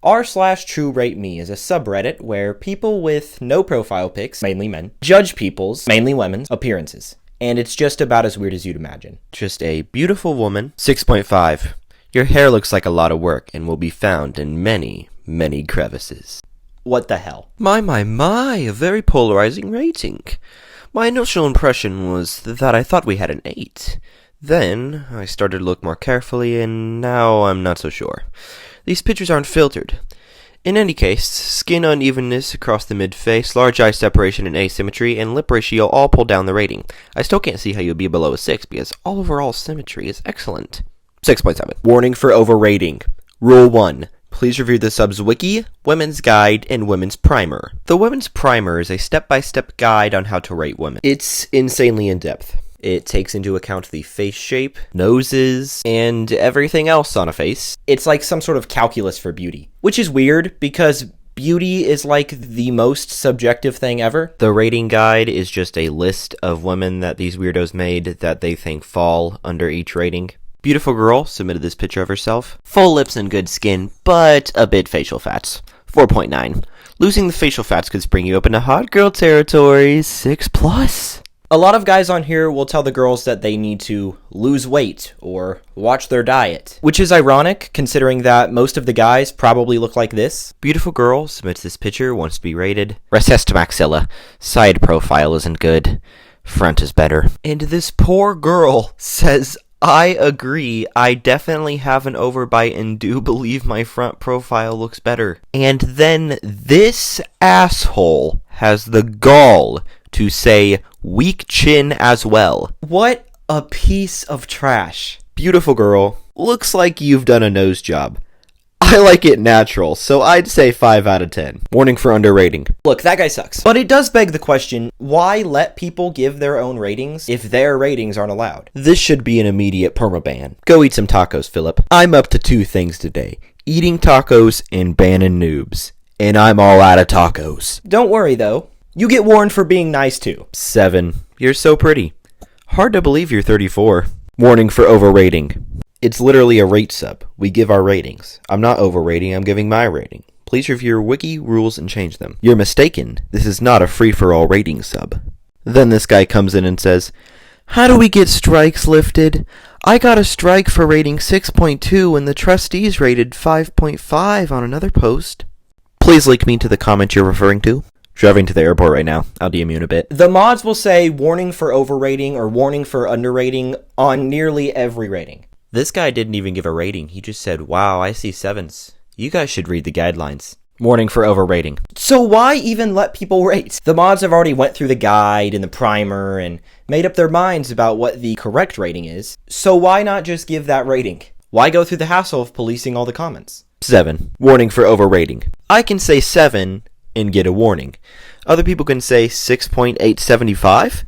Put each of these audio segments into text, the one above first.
r/truerateme is a subreddit where people with no profile pics, mainly men, judge people's, mainly women's, appearances. And it's just about as weird as you'd imagine. Just a beautiful woman. 6.5. Your hair looks like a lot of work and will be found in many, many crevices. What the hell? My, a very polarizing rating. My initial impression was that I thought we had an 8. Then, I started to look more carefully, and now I'm not so sure. These pictures aren't filtered. In any case, skin unevenness across the mid-face, large eye separation and asymmetry, and lip ratio all pull down the rating. I still can't see how you'd be below a 6, because all overall symmetry is excellent. 6.7. Warning for overrating. Rule 1. Please review the sub's wiki, women's guide, and women's primer. The women's primer is a step-by-step guide on how to rate women. It's insanely in-depth. It takes into account the face shape, noses, and everything else on a face. It's like some sort of calculus for beauty, which is weird because beauty is like the most subjective thing ever. The rating guide is just a list of women that these weirdos made that they think fall under each rating. Beautiful girl submitted this picture of herself. Full lips and good skin, but a bit facial fats. 4.9. Losing the facial fats could bring you up into hot girl territory. 6+. A lot of guys on here will tell the girls that they need to lose weight or watch their diet, which is ironic considering that most of the guys probably look like this. Beautiful girl submits this picture, wants to be rated. Recessed maxilla. Side profile isn't good. Front is better. And this poor girl says, I agree, I definitely have an overbite and do believe my front profile looks better. And then this asshole has the gall to say weak chin as well. What a piece of trash. Beautiful girl. Looks like you've done a nose job. I like it natural, so I'd say 5 out of 10. Warning for underrating. Look, that guy sucks. But it does beg the question, why let people give their own ratings if their ratings aren't allowed? This should be an immediate permaban. Go eat some tacos, Philip. I'm up to 2 things today. Eating tacos and banning noobs. And I'm all out of tacos. Don't worry, though. You get warned for being nice, too. 7. You're so pretty. Hard to believe you're 34. Warning for overrating. It's literally a rate sub. We give our ratings. I'm not overrating, I'm giving my rating. Please review your wiki rules and change them. You're mistaken. This is not a free-for-all rating sub. Then this guy comes in and says, how do we get strikes lifted? I got a strike for rating 6.2 and the trustees rated 5.5 on another post. Please link me to the comment you're referring to. Driving to the airport right now. I'll DM you in a bit. The mods will say warning for overrating or warning for underrating on nearly every rating. This guy didn't even give a rating. He just said, wow, I see 7s. You guys should read the guidelines. Warning for overrating. So why even let people rate? The mods have already went through the guide and the primer and made up their minds about what the correct rating is. So why not just give that rating? Why go through the hassle of policing all the comments? 7. Warning for overrating. I can say 7 and get a warning. Other people can say 6.875?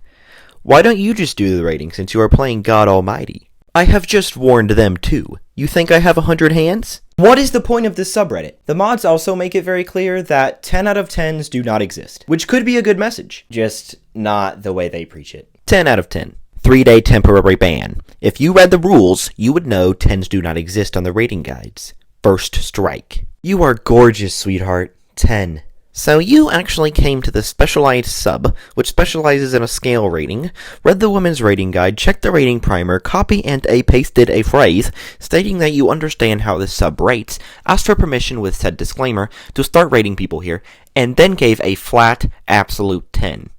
Why don't you just do the rating since you are playing God Almighty? I have just warned them too. You think I have 100 hands? What is the point of this subreddit? The mods also make it very clear that 10 out of 10s do not exist, which could be a good message, just not the way they preach it. 10 out of 10. 3-day temporary ban. If you read the rules, you would know 10s do not exist on the rating guides. First strike. You are gorgeous, sweetheart. 10. So you actually came to the specialized sub, which specializes in a scale rating, read the women's rating guide, checked the rating primer, copy and pasted a phrase stating that you understand how this sub rates, asked for permission with said disclaimer to start rating people here, and then gave a flat, absolute 10.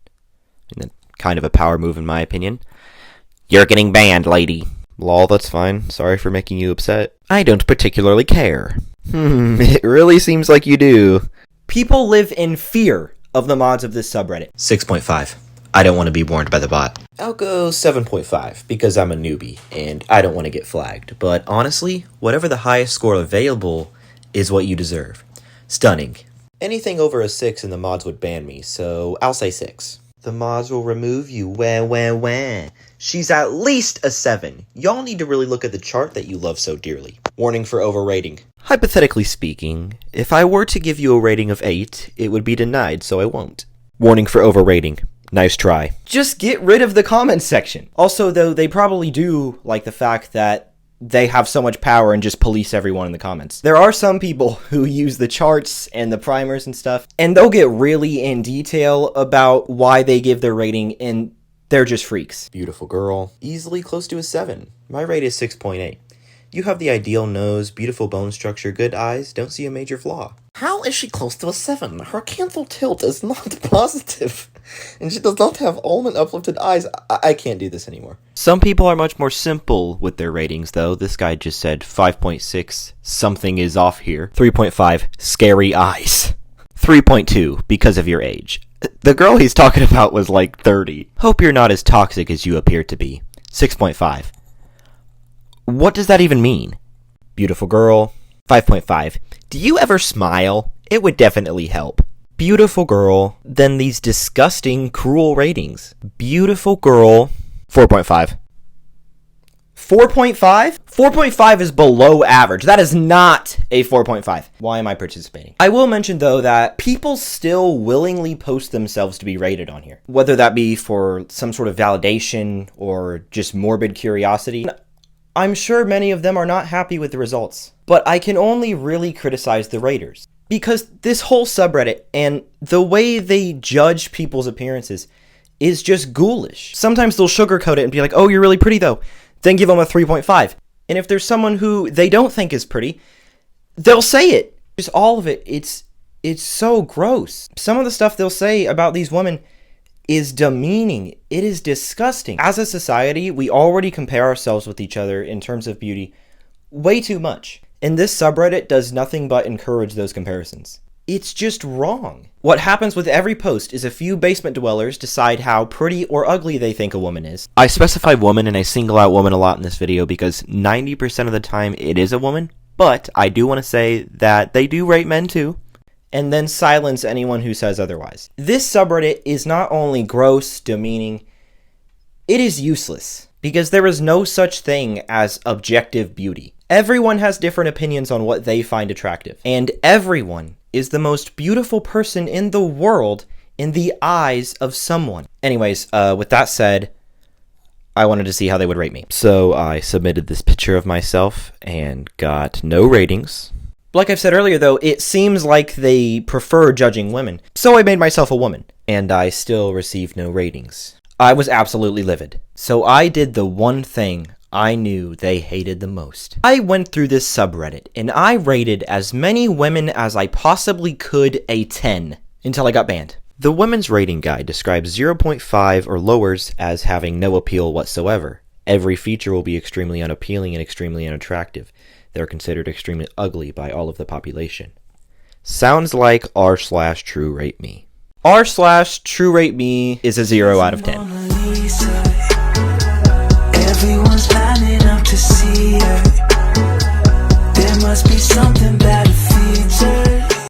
And kind of a power move in my opinion. You're getting banned, lady. Lol, that's fine. Sorry for making you upset. I don't particularly care. It really seems like you do. People live in fear of the mods of this subreddit. 6.5. I don't want to be warned by the bot. I'll go 7.5 because I'm a newbie and I don't want to get flagged. But honestly, whatever the highest score available is what you deserve. Stunning. Anything over a 6 and the mods would ban me, so I'll say 6. The mods will remove you. Wah. She's at least a 7. Y'all need to really look at the chart that you love so dearly. Warning for overrating. Hypothetically speaking, if I were to give you a rating of 8, it would be denied, so I won't. Warning for overrating. Nice try. Just get rid of the comments section. Also, though, they probably do like the fact that they have so much power and just police everyone in the comments. There are some people who use the charts and the primers and stuff, and they'll get really in detail about why they give their rating, and they're just freaks. Beautiful girl. Easily close to a 7. My rate is 6.8. You have the ideal nose, beautiful bone structure, good eyes, don't see a major flaw. How is she close to a 7? Her canthal tilt is not positive. And she does not have almond uplifted eyes. I can't do this anymore. Some people are much more simple with their ratings, though. This guy just said 5.6, something is off here. 3.5, scary eyes. 3.2, because of your age. The girl he's talking about was like 30. Hope you're not as toxic as you appear to be. 6.5. What does that even mean? Beautiful girl. 5.5. Do you ever smile? It would definitely help. Beautiful girl. Then these disgusting, cruel ratings. Beautiful girl. 4.5. 4.5? 4.5 is below average. That is not a 4.5. Why am I participating? I will mention, though, that people still willingly post themselves to be rated on here. Whether that be for some sort of validation or just morbid curiosity. I'm sure many of them are not happy with the results. But I can only really criticize the raters. Because this whole subreddit and the way they judge people's appearances is just ghoulish. Sometimes they'll sugarcoat it and be like, oh, you're really pretty though. Then give them a 3.5. And if there's someone who they don't think is pretty, they'll say it. Just all of it. It's so gross. Some of the stuff they'll say about these women is demeaning. It is disgusting. As a society, we already compare ourselves with each other in terms of beauty way too much. And this subreddit does nothing but encourage those comparisons. It's just wrong. What happens with every post is a few basement dwellers decide how pretty or ugly they think a woman is. I specify woman and I single out woman a lot in this video because 90% of the time it is a woman, but I do want to say that they do rate men too. And then silence anyone who says otherwise. This subreddit is not only gross, demeaning, it is useless. Because there is no such thing as objective beauty. Everyone has different opinions on what they find attractive. And everyone is the most beautiful person in the world in the eyes of someone. Anyways, with that said, I wanted to see how they would rate me. So I submitted this picture of myself and got no ratings. Like I've said earlier, though, it seems like they prefer judging women. So I made myself a woman. And I still received no ratings. I was absolutely livid. So I did the one thing I knew they hated the most. I went through this subreddit, and I rated as many women as I possibly could a 10, until I got banned. The women's rating guide describes 0.5 or lowers as having no appeal whatsoever. Every feature will be extremely unappealing and extremely unattractive. They're considered extremely ugly by all of the population. Sounds like r/truerateme. r/truerateme is a 0 out of 10.